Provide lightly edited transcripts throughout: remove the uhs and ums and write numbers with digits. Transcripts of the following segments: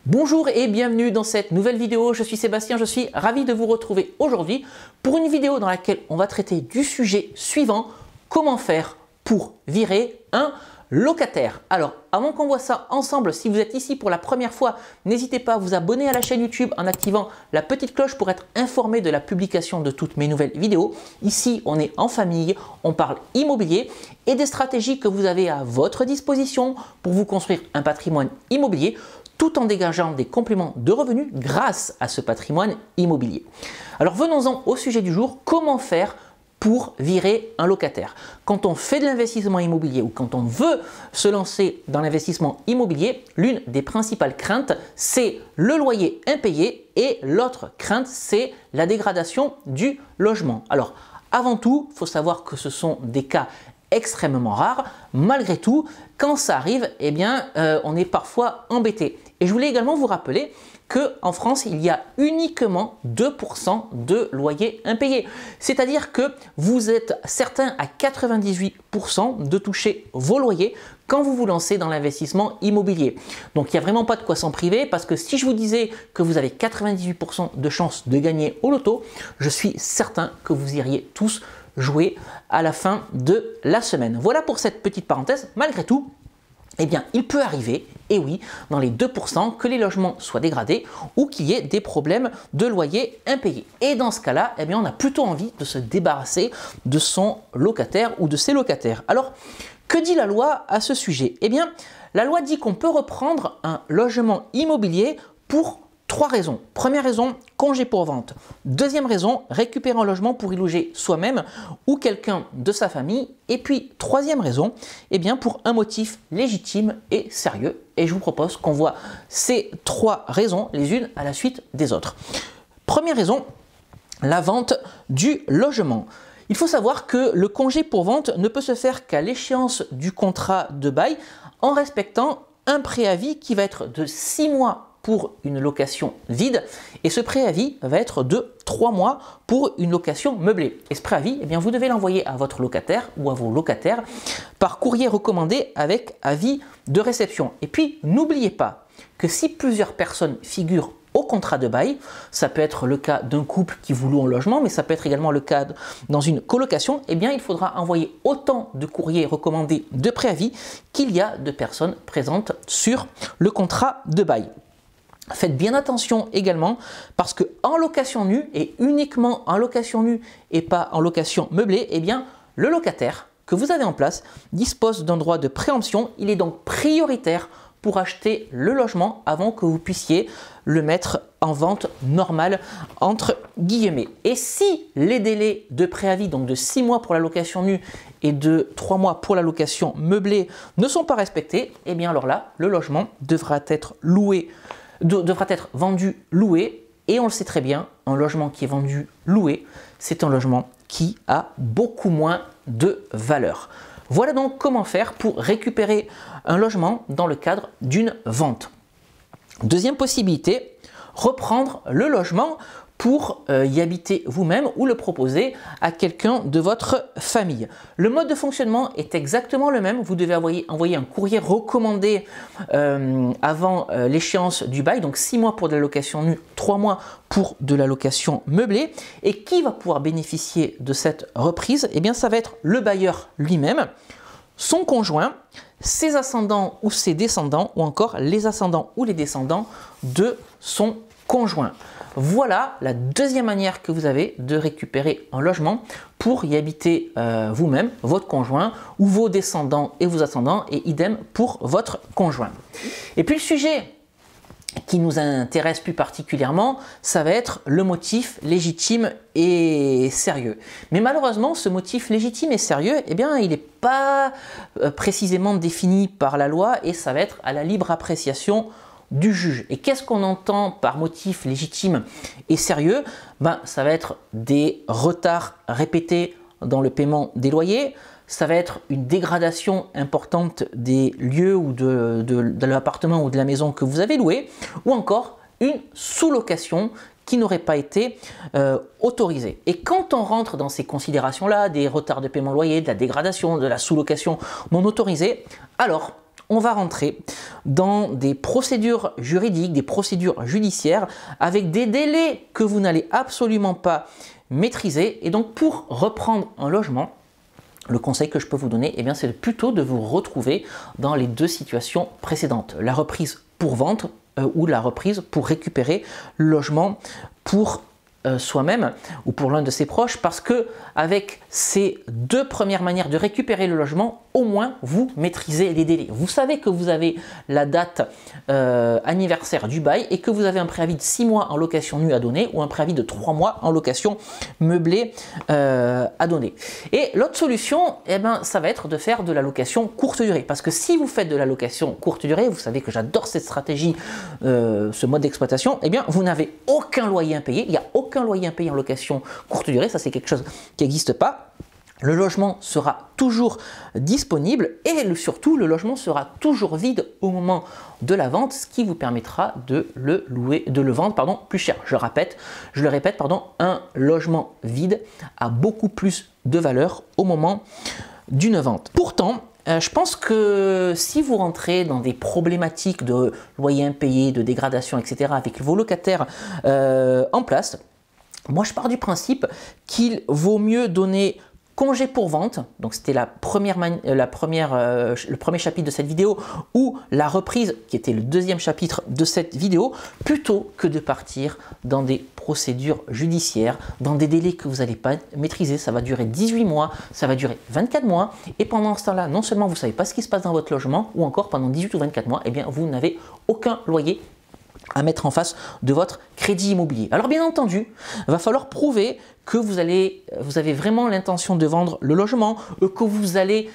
Bonjour et bienvenue dans cette nouvelle vidéo, je suis Sébastien, je suis ravi de vous retrouver aujourd'hui pour une vidéo dans laquelle on va traiter du sujet suivant, comment faire pour virer un locataire. Alors avant qu'on voit ça ensemble, si vous êtes ici pour la première fois, n'hésitez pas à vous abonner à la chaîne YouTube en activant la petite cloche pour être informé de la publication de toutes mes nouvelles vidéos. Ici on est en famille, on parle immobilier et des stratégies que vous avez à votre disposition pour vous construire un patrimoine immobilier tout en dégageant des compléments de revenus grâce à ce patrimoine immobilier. Alors venons-en au sujet du jour, comment faire pour virer un locataire? Quand on fait de l'investissement immobilier ou quand on veut se lancer dans l'investissement immobilier, l'une des principales craintes, c'est le loyer impayé et l'autre crainte, c'est la dégradation du logement. Alors avant tout, il faut savoir que ce sont des cas extrêmement rares. Malgré tout, quand ça arrive, eh bien, on est parfois embêté. Et je voulais également vous rappeler qu'en France, il y a uniquement 2% de loyers impayés. C'est-à-dire que vous êtes certain à 98% de toucher vos loyers quand vous vous lancez dans l'investissement immobilier. Donc il n'y a vraiment pas de quoi s'en priver parce que si je vous disais que vous avez 98% de chances de gagner au loto, je suis certain que vous iriez tous jouer à la fin de la semaine. Voilà pour cette petite parenthèse. Malgré tout, eh bien, il peut arriver, et oui, dans les 2%, que les logements soient dégradés ou qu'il y ait des problèmes de loyer impayés. Et dans ce cas-là, eh bien, on a plutôt envie de se débarrasser de son locataire ou de ses locataires. Alors, que dit la loi à ce sujet? Eh bien, la loi dit qu'on peut reprendre un logement immobilier pour 3 raisons. Première raison, congé pour vente. Deuxième raison, récupérer un logement pour y loger soi-même ou quelqu'un de sa famille. Et puis, troisième raison, eh bien, pour un motif légitime et sérieux. Et je vous propose qu'on voit ces 3 raisons les unes à la suite des autres. Première raison, la vente du logement. Il faut savoir que le congé pour vente ne peut se faire qu'à l'échéance du contrat de bail en respectant un préavis qui va être de 6 mois pour une location vide et ce préavis va être de 3 mois pour une location meublée. Et ce préavis, eh bien, vous devez l'envoyer à votre locataire ou à vos locataires par courrier recommandé avec avis de réception. Et puis, n'oubliez pas que si plusieurs personnes figurent au contrat de bail, ça peut être le cas d'un couple qui vous loue un logement, mais ça peut être également le cas dans une colocation, eh bien il faudra envoyer autant de courriers recommandés de préavis qu'il y a de personnes présentes sur le contrat de bail. Faites bien attention également parce que en location nue et uniquement en location nue et pas en location meublée, eh bien le locataire que vous avez en place dispose d'un droit de préemption. Il est donc prioritaire pour acheter le logement avant que vous puissiez le mettre en vente normale entre guillemets. Et si les délais de préavis, donc de 6 mois pour la location nue et de 3 mois pour la location meublée ne sont pas respectés, eh bien alors là, le logement devra être vendu loué, et on le sait très bien, un logement qui est vendu loué, c'est un logement qui a beaucoup moins de valeur. Voilà donc comment faire pour récupérer un logement dans le cadre d'une vente. Deuxième possibilité, reprendre le logement pour y habiter vous-même ou le proposer à quelqu'un de votre famille. Le mode de fonctionnement est exactement le même. Vous devez envoyer un courrier recommandé avant l'échéance du bail, donc 6 mois pour de la location nue, 3 mois pour de la location meublée. Et qui va pouvoir bénéficier de cette reprise? Eh bien, ça va être le bailleur lui-même, son conjoint, ses ascendants ou ses descendants, ou encore les ascendants ou les descendants de son conjoint. Voilà la deuxième manière que vous avez de récupérer un logement pour y habiter vous-même, votre conjoint ou vos descendants et vos ascendants, et idem pour votre conjoint. Et puis le sujet qui nous intéresse plus particulièrement, ça va être le motif légitime et sérieux. Mais malheureusement, ce motif légitime et sérieux, eh bien, il n'est pas précisément défini par la loi et ça va être à la libre appréciation du juge. Et qu'est-ce qu'on entend par motif légitime et sérieux? Ça va être des retards répétés dans le paiement des loyers, ça va être une dégradation importante des lieux ou de l'appartement ou de la maison que vous avez loué, ou encore une sous-location qui n'aurait pas été autorisée. Et quand on rentre dans ces considérations-là, des retards de paiement de loyer, de la dégradation, de la sous-location non autorisée, alors on va rentrer dans des procédures juridiques, des procédures judiciaires avec des délais que vous n'allez absolument pas maîtriser. Et donc pour reprendre un logement, le conseil que je peux vous donner, eh bien, c'est plutôt de vous retrouver dans les deux situations précédentes. La reprise pour vente ou la reprise pour récupérer le logement pour soi-même ou pour l'un de ses proches, parce que avec ces deux premières manières de récupérer le logement, au moins vous maîtrisez les délais. Vous savez que vous avez la date anniversaire du bail et que vous avez un préavis de 6 mois en location nue à donner ou un préavis de 3 mois en location meublée à donner. Et l'autre solution, eh ben, ça va être de faire de la location courte durée, parce que si vous faites de la location courte durée, vous savez que j'adore cette stratégie, ce mode d'exploitation, eh bien vous n'avez aucun loyer impayé, il n'y a aucun loyer impayé en location courte durée, ça c'est quelque chose qui n'existe pas. Le logement sera toujours disponible et surtout le logement sera toujours vide au moment de la vente, ce qui vous permettra de le vendre plus cher. Je le répète, un logement vide a beaucoup plus de valeur au moment d'une vente. Pourtant, je pense que si vous rentrez dans des problématiques de loyer impayé, de dégradation, etc. avec vos locataires en place, moi je pars du principe qu'il vaut mieux donner congé pour vente, donc c'était le premier chapitre de cette vidéo, ou la reprise qui était le deuxième chapitre de cette vidéo, plutôt que de partir dans des procédures judiciaires, dans des délais que vous n'allez pas maîtriser. Ça va durer 18 mois, ça va durer 24 mois, et pendant ce temps-là, non seulement vous ne savez pas ce qui se passe dans votre logement, ou encore pendant 18 ou 24 mois, eh bien, vous n'avez aucun loyer à mettre en face de votre crédit immobilier. Alors bien entendu, il va falloir prouver que vous avez vraiment l'intention de vendre le logement, que vous avez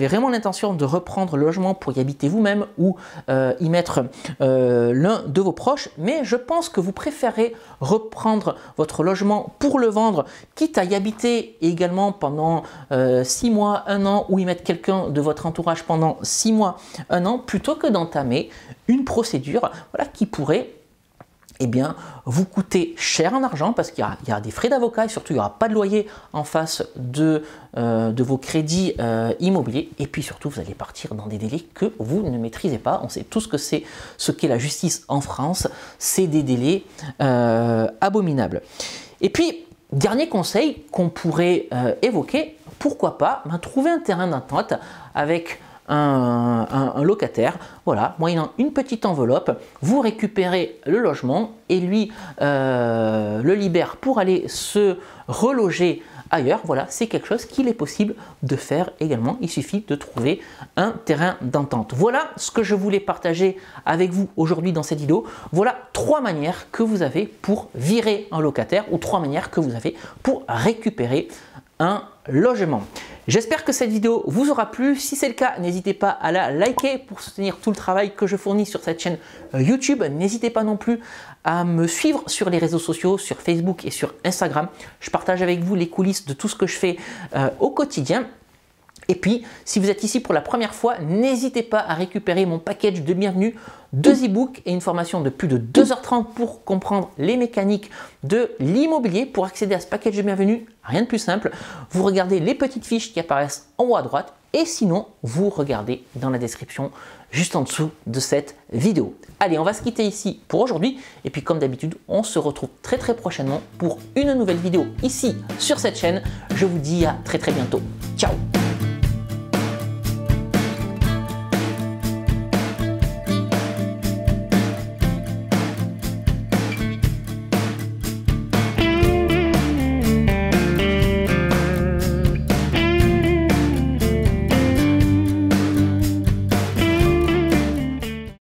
vraiment l'intention de reprendre le logement pour y habiter vous-même ou y mettre l'un de vos proches. Mais je pense que vous préférez reprendre votre logement pour le vendre, quitte à y habiter également pendant 6 mois, 1 an, ou y mettre quelqu'un de votre entourage pendant 6 mois, 1 an, plutôt que d'entamer une procédure, voilà, qui pourrait vous coûter cher en argent, parce qu'il y a des frais d'avocat et surtout il n'y aura pas de loyer en face de vos crédits immobiliers, et puis surtout vous allez partir dans des délais que vous ne maîtrisez pas. On sait tous que c'est ce qu'est la justice en France, c'est des délais abominables. Et puis dernier conseil qu'on pourrait évoquer, pourquoi pas trouver un terrain d'entente avec un locataire, voilà, moyennant une petite enveloppe, vous récupérez le logement et lui le libère pour aller se reloger ailleurs. Voilà, c'est quelque chose qu'il est possible de faire également. Il suffit de trouver un terrain d'entente. Voilà ce que je voulais partager avec vous aujourd'hui dans cette vidéo. Voilà 3 manières que vous avez pour virer un locataire, ou 3 manières que vous avez pour récupérer un logement. J'espère que cette vidéo vous aura plu. Si c'est le cas, n'hésitez pas à la liker pour soutenir tout le travail que je fournis sur cette chaîne YouTube. N'hésitez pas non plus à me suivre sur les réseaux sociaux, sur Facebook et sur Instagram. Je partage avec vous les coulisses de tout ce que je fais au quotidien. Et puis, si vous êtes ici pour la première fois, n'hésitez pas à récupérer mon package de bienvenue, 2 e-books et une formation de plus de 2h30 pour comprendre les mécaniques de l'immobilier. Pour accéder à ce package de bienvenue, rien de plus simple, vous regardez les petites fiches qui apparaissent en haut à droite, et sinon, vous regardez dans la description juste en dessous de cette vidéo. Allez, on va se quitter ici pour aujourd'hui, et puis comme d'habitude, on se retrouve très prochainement pour une nouvelle vidéo ici sur cette chaîne. Je vous dis à très bientôt. Ciao!